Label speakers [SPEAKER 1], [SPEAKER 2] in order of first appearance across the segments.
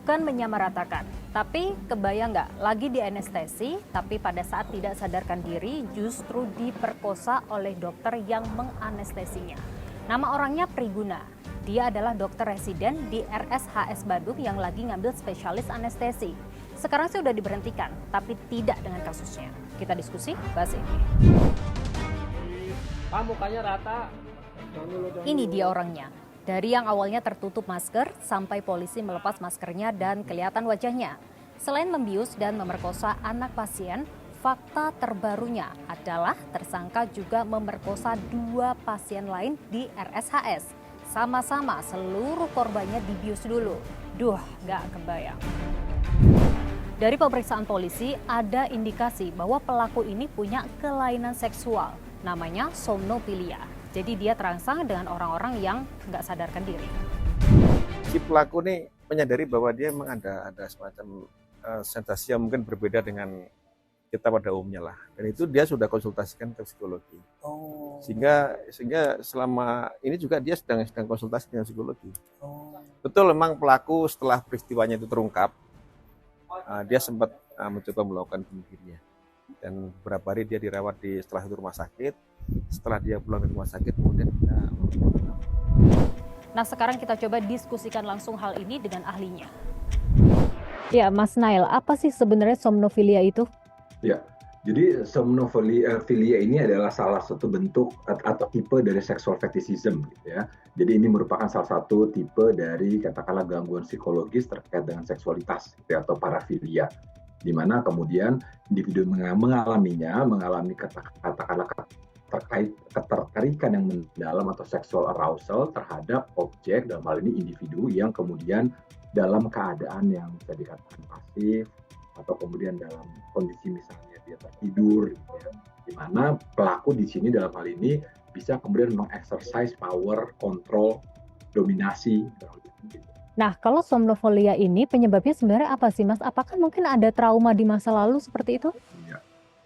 [SPEAKER 1] Bukan menyamaratakan, tapi kebayang nggak lagi di anestesi, tapi pada saat tidak sadarkan diri justru diperkosa oleh dokter yang menganestesinya. Nama orangnya Priguna. Dia adalah dokter residen di RSHS Badung yang lagi ngambil spesialis anestesi. Sekarang sih udah diberhentikan, tapi tidak dengan kasusnya. Kita diskusi, bahas ini.
[SPEAKER 2] Mukanya rata.
[SPEAKER 1] Ini dia orangnya. Dari yang awalnya tertutup masker, sampai polisi melepas maskernya dan kelihatan wajahnya. Selain membius dan memerkosa anak pasien, fakta terbarunya adalah tersangka juga memerkosa 2 pasien lain di RSHS. Sama-sama seluruh korbannya dibius dulu. Duh, gak kebayang. Dari pemeriksaan polisi, ada indikasi bahwa pelaku ini punya kelainan seksual. Namanya somnofilia. Jadi dia terangsang dengan orang-orang yang nggak sadarkan diri.
[SPEAKER 3] Si pelaku ini menyadari bahwa dia memang ada semacam sensasi yang mungkin berbeda dengan kita pada umumnya lah. Dan itu dia sudah konsultasikan ke psikologi. Sehingga selama ini juga dia sedang konsultasi dengan psikologi. Betul memang pelaku setelah peristiwanya itu terungkap, dia sempat mencoba melakukan bunuh diri. Dan beberapa hari dia dirawat di setelah itu rumah sakit. Setelah dia pulang dari rumah sakit, kemudian kita...
[SPEAKER 1] Nah, sekarang kita coba diskusikan langsung hal ini dengan ahlinya. Ya, Mas Nail, apa sih sebenarnya somnofilia itu?
[SPEAKER 4] Ya, jadi somnofilia ini adalah salah satu bentuk atau tipe dari sexual fetishism, gitu ya. Jadi ini merupakan salah satu tipe dari katakanlah gangguan psikologis terkait dengan seksualitas, gitu ya, atau parafilia, di mana kemudian individu mengalami katakanlah terkait ketertarikan yang mendalam atau sexual arousal terhadap objek, dalam hal ini individu yang kemudian dalam keadaan yang bisa dikatakan pasif atau kemudian dalam kondisi misalnya dia tertidur, gitu ya, di mana pelaku di sini dalam hal ini bisa kemudian mengexercise power, control, dominasi.
[SPEAKER 1] Nah, kalau somnofilia ini penyebabnya sebenarnya apa sih, Mas? Apakah mungkin ada trauma di masa lalu seperti itu?
[SPEAKER 4] Ya.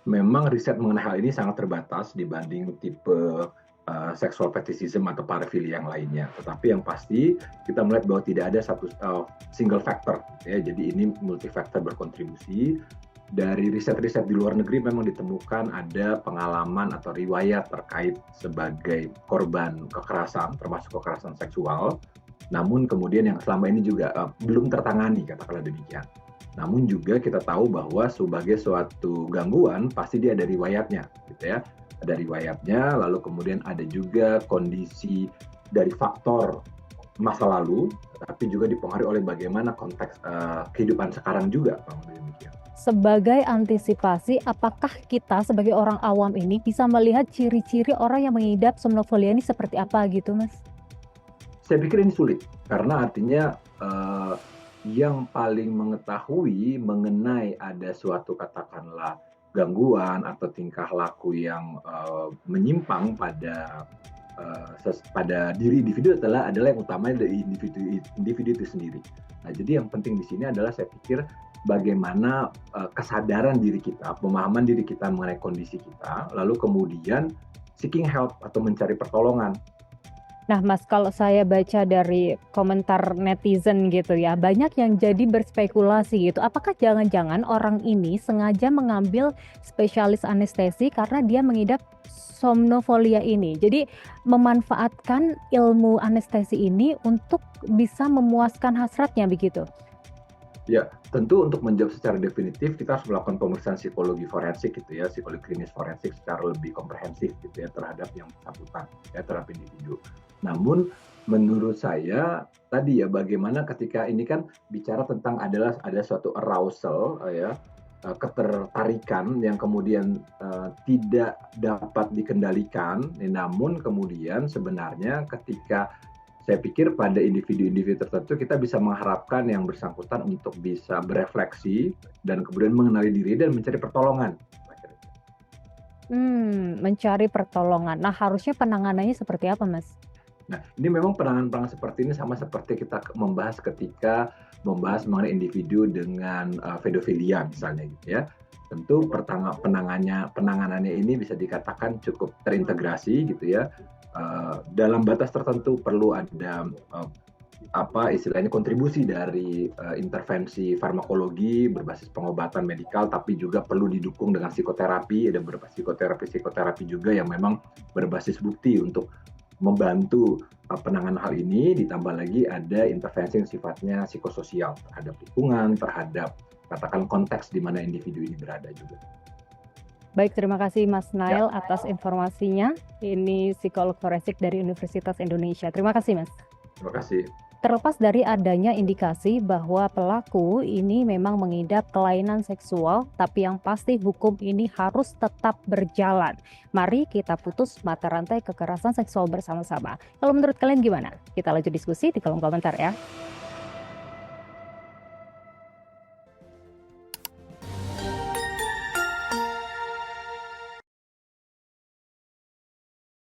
[SPEAKER 4] Memang riset mengenai hal ini sangat terbatas dibanding tipe sexual fetishism atau parafilia yang lainnya. Tetapi yang pasti kita melihat bahwa tidak ada satu single factor, ya. Jadi ini multi factor berkontribusi. Dari riset-riset di luar negeri memang ditemukan ada pengalaman atau riwayat terkait sebagai korban kekerasan, termasuk kekerasan seksual. Namun kemudian yang selama ini juga belum tertangani, katakanlah demikian. Namun juga kita tahu bahwa sebagai suatu gangguan pasti dia ada riwayatnya, gitu ya. Ada riwayatnya, lalu kemudian ada juga kondisi dari faktor masa lalu, tapi juga dipengaruhi oleh bagaimana konteks kehidupan sekarang juga, demikian.
[SPEAKER 1] Sebagai antisipasi, apakah kita sebagai orang awam ini bisa melihat ciri-ciri orang yang mengidap somnofilia ini seperti apa gitu, Mas?
[SPEAKER 4] Saya pikir ini sulit, karena artinya yang paling mengetahui mengenai ada suatu katakanlah gangguan atau tingkah laku yang menyimpang pada diri individu adalah yang utamanya dari individu itu sendiri. Nah, jadi yang penting di sini adalah saya pikir bagaimana kesadaran diri kita, pemahaman diri kita mengenai kondisi kita, lalu kemudian seeking help atau mencari pertolongan.
[SPEAKER 1] Nah, Mas, kalau saya baca dari komentar netizen gitu ya, banyak yang jadi berspekulasi gitu. Apakah jangan-jangan orang ini sengaja mengambil spesialis anestesi karena dia mengidap somnofilia ini. Jadi memanfaatkan ilmu anestesi ini untuk bisa memuaskan hasratnya begitu.
[SPEAKER 4] Ya, tentu untuk menjawab secara definitif kita harus melakukan pemeriksaan psikologi forensik gitu ya, psikologi klinis forensik secara lebih komprehensif gitu ya terhadap yang bersangkutan, ya terhadap individu. Namun menurut saya tadi ya bagaimana ketika ini kan bicara tentang ada suatu arousal ya, ketertarikan yang kemudian tidak dapat dikendalikan, namun kemudian sebenarnya ketika saya pikir pada individu-individu tertentu kita bisa mengharapkan yang bersangkutan untuk bisa berefleksi dan kemudian mengenali diri dan mencari pertolongan.
[SPEAKER 1] Mencari pertolongan. Nah, harusnya penanganannya seperti apa, Mas?
[SPEAKER 4] Nah, ini memang penanganan seperti ini sama seperti kita membahas ketika membahas mengenai individu dengan pedofilia misalnya gitu ya. Tentu penanganannya ini bisa dikatakan cukup terintegrasi gitu ya. Dalam batas tertentu perlu ada istilahnya kontribusi dari intervensi farmakologi berbasis pengobatan medikal, tapi juga perlu didukung dengan psikoterapi. Ada beberapa psikoterapi juga yang memang berbasis bukti untuk membantu penanganan hal ini. Ditambah lagi ada intervensi yang sifatnya psikososial terhadap lingkungan, terhadap katakan konteks di mana individu ini berada juga.
[SPEAKER 1] Baik, terima kasih Mas Nail atas informasinya. Ini psikolog forensik dari Universitas Indonesia. Terima kasih Mas.
[SPEAKER 4] Terima kasih.
[SPEAKER 1] Terlepas dari adanya indikasi bahwa pelaku ini memang mengidap kelainan seksual, tapi yang pasti hukum ini harus tetap berjalan. Mari kita putus mata rantai kekerasan seksual bersama-sama. Kalau menurut kalian gimana? Kita lanjut diskusi di kolom komentar ya.